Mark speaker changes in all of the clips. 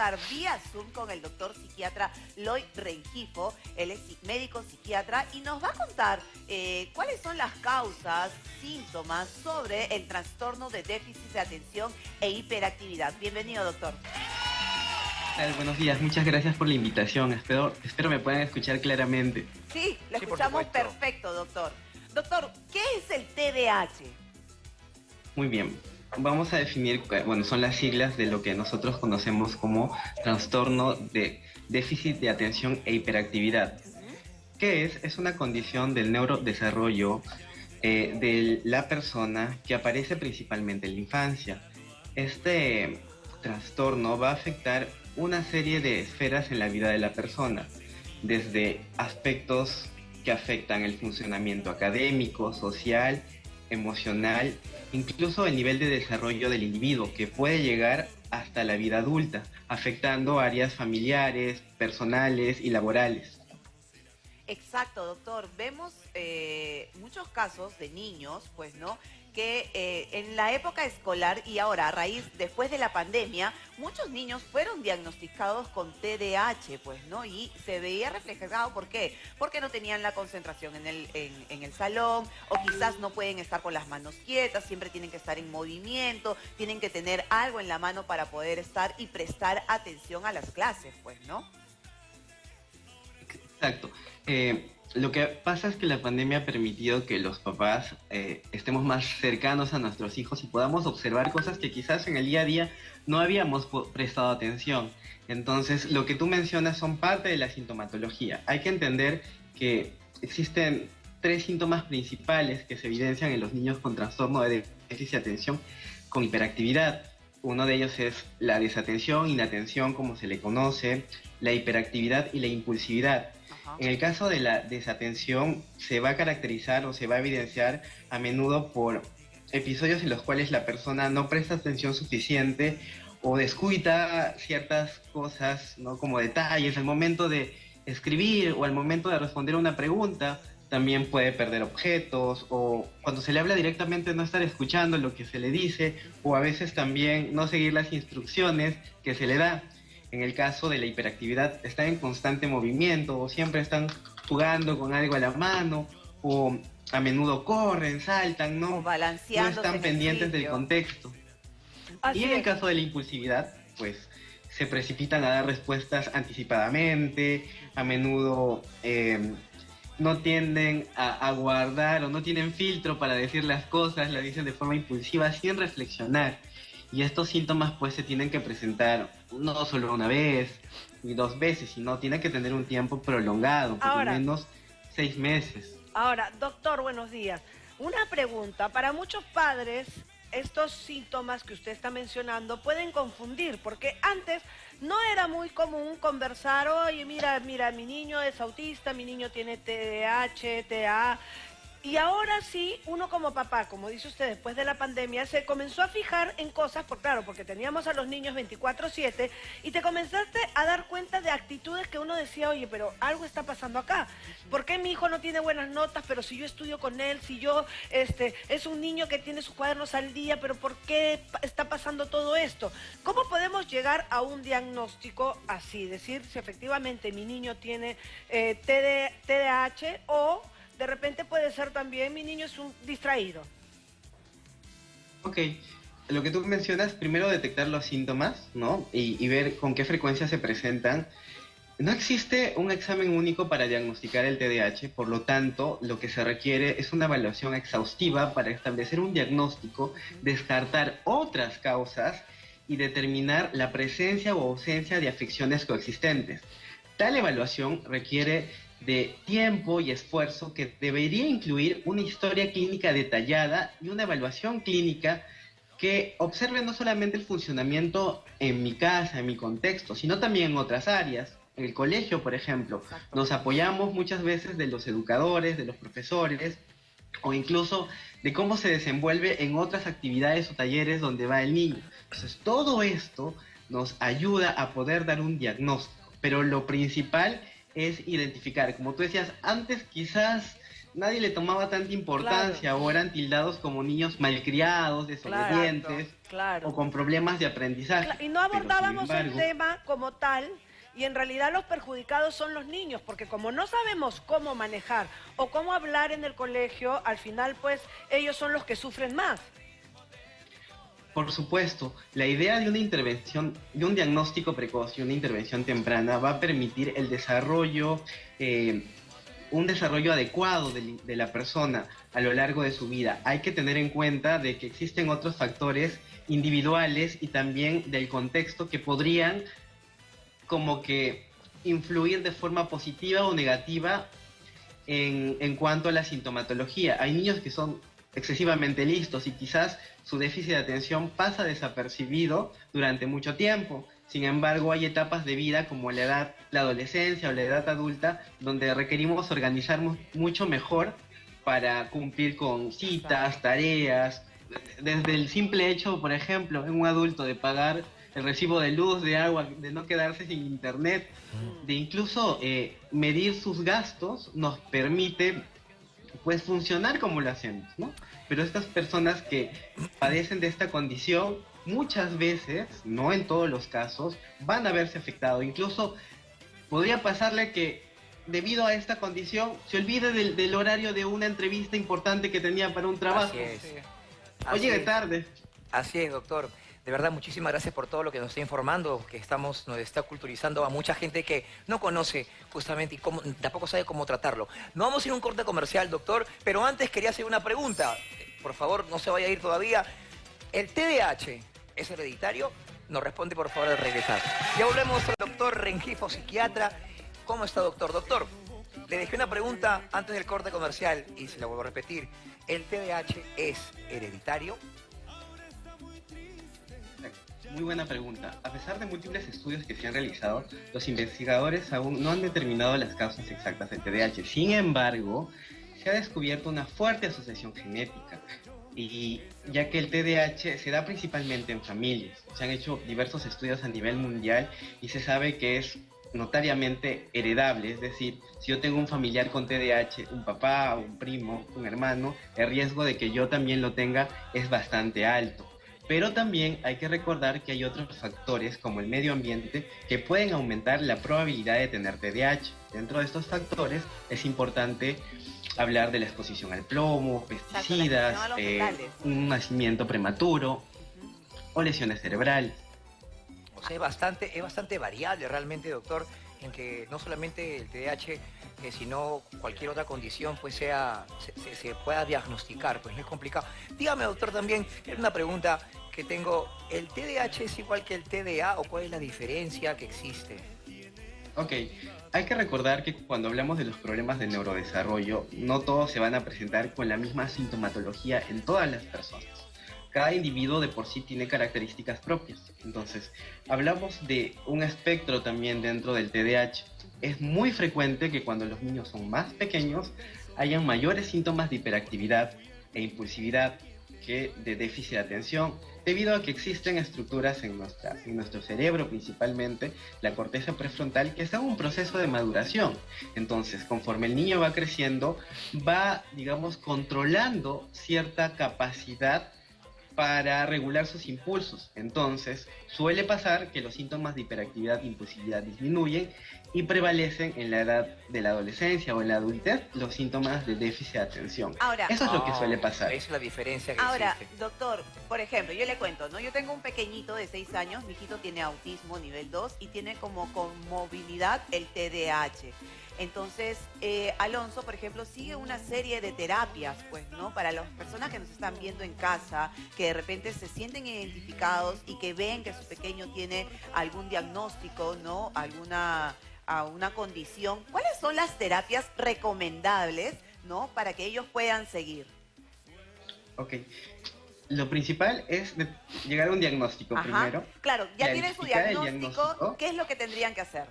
Speaker 1: conversar vía Zoom con el doctor psiquiatra Loy Rengifo. Él es médico psiquiatra y nos va a contar cuáles son las causas, síntomas sobre el trastorno de déficit de atención e hiperactividad. Bienvenido, doctor.
Speaker 2: Buenos días, muchas gracias por la invitación. Espero me puedan escuchar claramente.
Speaker 1: Sí, lo escuchamos perfecto, doctor. Doctor, ¿qué es el TDAH?
Speaker 2: Muy bien, vamos a definir, bueno, son las siglas de lo que nosotros conocemos como trastorno de déficit de atención e hiperactividad. ¿Qué es? Es una condición del neurodesarrollo de la persona que aparece principalmente en la infancia. Este trastorno va a afectar una serie de esferas en la vida de la persona, desde aspectos que afectan el funcionamiento académico, social, emocional, incluso el nivel de desarrollo del individuo, que puede llegar hasta la vida adulta, afectando áreas familiares, personales y laborales.
Speaker 1: Exacto, doctor. Vemos muchos casos de niños, pues, ¿no? Que en la época escolar y ahora, después de la pandemia, muchos niños fueron diagnosticados con TDAH, pues, ¿no? Y se veía reflejado, ¿por qué? Porque no tenían la concentración en el salón, o quizás no pueden estar con las manos quietas, siempre tienen que estar en movimiento, tienen que tener algo en la mano para poder estar y prestar atención a las clases, pues, ¿no?
Speaker 2: Exacto. Lo que pasa es que la pandemia ha permitido que los papás estemos más cercanos a nuestros hijos y podamos observar cosas que quizás en el día a día no habíamos prestado atención. Entonces, lo que tú mencionas son parte de la sintomatología. Hay que entender que existen 3 síntomas principales que se evidencian en los niños con trastorno de déficit de atención con hiperactividad. Uno de ellos es la desatención, inatención, como se le conoce, la hiperactividad y la impulsividad. En el caso de la desatención, se va a caracterizar o se va a evidenciar a menudo por episodios en los cuales la persona no presta atención suficiente o descuida ciertas cosas, ¿no? Como detalles, al momento de escribir o al momento de responder una pregunta. También puede perder objetos, o cuando se le habla directamente no estar escuchando lo que se le dice, o a veces también no seguir las instrucciones que se le da. En el caso de la hiperactividad, están en constante movimiento, o siempre están jugando con algo a la mano, o a menudo corren, saltan, ¿no?
Speaker 1: O balanceándose.
Speaker 2: No están pendientes del contexto. Y en el caso de la impulsividad, pues se precipitan a dar respuestas anticipadamente, a menudo no tienden a guardar o no tienen filtro para decir las cosas, las dicen de forma impulsiva sin reflexionar. Y estos síntomas pues se tienen que presentar no solo una vez ni 2 veces, sino tienen que tener un tiempo prolongado, por lo menos 6 meses.
Speaker 3: Ahora, doctor, buenos días. Una pregunta, para muchos padres estos síntomas que usted está mencionando pueden confundir, porque antes no era muy común conversar, oye, mira, mi niño es autista, mi niño tiene TDAH, TDA. Y ahora sí, uno como papá, como dice usted, después de la pandemia, se comenzó a fijar en cosas, porque teníamos a los niños 24/7, y te comenzaste a dar cuenta de actitudes que uno decía, oye, pero algo está pasando acá. ¿Por qué mi hijo no tiene buenas notas, pero si yo estudio con él, si yo, es un niño que tiene sus cuadernos al día, pero por qué está pasando todo esto? ¿Cómo podemos llegar a un diagnóstico así? Decir si efectivamente mi niño tiene TDAH o de repente puede ser también mi niño es un distraído.
Speaker 2: Ok, lo que tú mencionas, primero detectar los síntomas, ¿no? Y ver con qué frecuencia se presentan. No existe un examen único para diagnosticar el TDAH, por lo tanto, lo que se requiere es una evaluación exhaustiva para establecer un diagnóstico, descartar otras causas y determinar la presencia o ausencia de afecciones coexistentes. Tal evaluación requiere de tiempo y esfuerzo que debería incluir una historia clínica detallada y una evaluación clínica que observe no solamente el funcionamiento en mi casa, en mi contexto, sino también en otras áreas. En el colegio, por ejemplo, nos apoyamos muchas veces de los educadores, de los profesores, o incluso de cómo se desenvuelve en otras actividades o talleres donde va el niño. Entonces, todo esto nos ayuda a poder dar un diagnóstico, pero lo principal es identificar, como tú decías, antes quizás nadie le tomaba tanta importancia o eran tildados como niños malcriados, desobedientes o con problemas de aprendizaje.
Speaker 3: Y no abordábamos
Speaker 2: Pero, sin
Speaker 3: el
Speaker 2: embargo,
Speaker 3: tema como tal, y en realidad los perjudicados son los niños, porque como no sabemos cómo manejar o cómo hablar en el colegio, al final pues ellos son los que sufren más.
Speaker 2: por supuesto, la idea de una intervención, de un diagnóstico precoz y una intervención temprana va a permitir el desarrollo, un desarrollo adecuado de la persona a lo largo de su vida. Hay que tener en cuenta de que existen otros factores individuales y también del contexto que podrían como que influir de forma positiva o negativa en cuanto a la sintomatología. Hay niños que son excesivamente listos y quizás su déficit de atención pasa desapercibido durante mucho tiempo. Sin embargo, hay etapas de vida como la edad, la adolescencia o la edad adulta, donde requerimos organizarnos mucho mejor para cumplir con citas, tareas, desde el simple hecho, por ejemplo, en un adulto de pagar el recibo de luz, de agua, de no quedarse sin internet, de incluso medir sus gastos, nos permite pues funcionar como lo hacemos, ¿no? Pero estas personas que padecen de esta condición, muchas veces, no en todos los casos, van a verse afectados. Incluso podría pasarle que debido a esta condición se olvide del horario de una entrevista importante que tenía para un trabajo.
Speaker 4: Así es.
Speaker 2: O llegue tarde.
Speaker 4: Así es, doctor. De verdad, muchísimas gracias por todo lo que nos está informando, nos está culturizando a mucha gente que no conoce justamente y tampoco sabe cómo tratarlo. No vamos a ir a un corte comercial, doctor, pero antes quería hacer una pregunta. Por favor, no se vaya a ir todavía. ¿El TDAH es hereditario? Nos responde, por favor, al regresar. Ya volvemos al doctor Rengifo, psiquiatra. ¿Cómo está, doctor? Doctor, le dejé una pregunta antes del corte comercial y se la vuelvo a repetir. ¿El TDAH es hereditario?
Speaker 2: Muy buena pregunta. A pesar de múltiples estudios que se han realizado, los investigadores aún no han determinado las causas exactas del TDAH. Sin embargo, se ha descubierto una fuerte asociación genética, y ya que el TDAH se da principalmente en familias. Se han hecho diversos estudios a nivel mundial y se sabe que es notariamente heredable, es decir, si yo tengo un familiar con TDAH, un papá, un primo, un hermano, el riesgo de que yo también lo tenga es bastante alto. Pero también hay que recordar que hay otros factores como el medio ambiente que pueden aumentar la probabilidad de tener TDAH. Dentro de estos factores es importante hablar de la exposición al plomo, pesticidas, un nacimiento prematuro o lesiones cerebrales.
Speaker 4: O sea, es bastante variable realmente, doctor, en que no solamente el TDAH, sino cualquier otra condición pues se pueda diagnosticar, pues no es complicado. Dígame, doctor, también, es una pregunta que tengo, ¿el TDAH es igual que el TDA o cuál es la diferencia que existe?
Speaker 2: Ok, hay que recordar que cuando hablamos de los problemas de neurodesarrollo, no todos se van a presentar con la misma sintomatología en todas las personas. Cada individuo de por sí tiene características propias. Entonces, hablamos de un espectro también dentro del TDAH. Es muy frecuente que cuando los niños son más pequeños hayan mayores síntomas de hiperactividad e impulsividad que de déficit de atención, debido a que existen estructuras en nuestro cerebro, principalmente la corteza prefrontal, que está en un proceso de maduración. Entonces, conforme el niño va creciendo, va, digamos, controlando cierta capacidad para regular sus impulsos. Entonces, suele pasar que los síntomas de hiperactividad e impulsividad disminuyen y prevalecen en la edad de la adolescencia o en la adultez los síntomas de déficit de atención.
Speaker 1: Ahora,
Speaker 2: eso es lo que suele pasar.
Speaker 4: Esa es la diferencia que
Speaker 1: ahora,
Speaker 4: existe.
Speaker 1: doctor, por ejemplo, yo le cuento, ¿no? Yo tengo un pequeñito de 6 años, mi hijito tiene autismo nivel 2 y tiene como comorbilidad el TDAH. Entonces, Alonso, por ejemplo, sigue una serie de terapias, pues, ¿no? Para las personas que nos están viendo en casa, que de repente se sienten identificados y que ven que su pequeño tiene algún diagnóstico, ¿no? A una condición. ¿Cuáles son las terapias recomendables, ¿no? Para que ellos puedan seguir.
Speaker 2: Ok. Lo principal es llegar a un diagnóstico primero.
Speaker 1: Claro, ya tienen su diagnóstico. ¿Qué es lo que tendrían que hacer?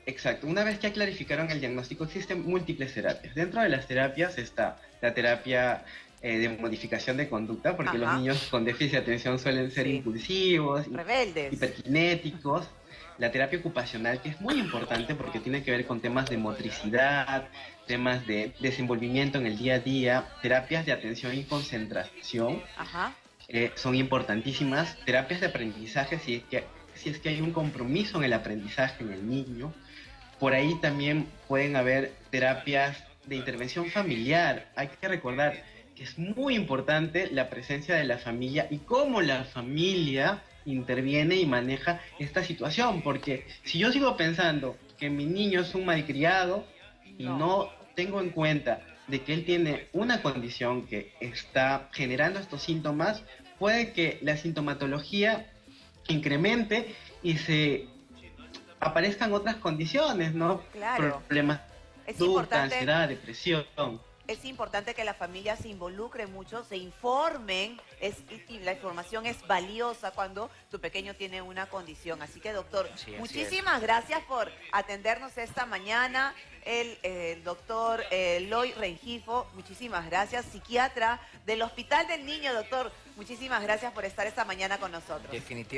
Speaker 2: Exacto. Una vez que ya clarificaron el diagnóstico, existen múltiples terapias. Dentro de las terapias está la terapia de modificación de conducta, porque los niños con déficit de atención suelen ser impulsivos,
Speaker 1: rebeldes,
Speaker 2: hiperkinéticos. la terapia ocupacional, que es muy importante porque tiene que ver con temas de motricidad, temas de desenvolvimiento en el día a día, terapias de atención y concentración,
Speaker 1: Ajá.
Speaker 2: son importantísimas, terapias de aprendizaje si es que hay un compromiso en el aprendizaje en el niño. Por ahí también pueden haber terapias de intervención familiar. Hay que recordar que es muy importante la presencia de la familia y cómo la familia interviene y maneja esta situación, porque si yo sigo pensando que mi niño es un malcriado y no tengo en cuenta de que él tiene una condición que está generando estos síntomas, puede que la sintomatología incremente y se aparezcan otras condiciones, ¿no?
Speaker 1: Claro.
Speaker 2: Problemas
Speaker 1: Es
Speaker 2: de conducta,
Speaker 1: importante.
Speaker 2: ansiedad, depresión.
Speaker 1: Es importante que la familia se involucre mucho, se informen, y la información es valiosa cuando tu pequeño tiene una condición. Así que, doctor,
Speaker 4: Sí, así
Speaker 1: muchísimas gracias por atendernos esta mañana. El doctor Eloy Rengifo, muchísimas gracias, psiquiatra del Hospital del Niño, doctor. Muchísimas gracias por estar esta mañana con nosotros.
Speaker 4: Definitivamente.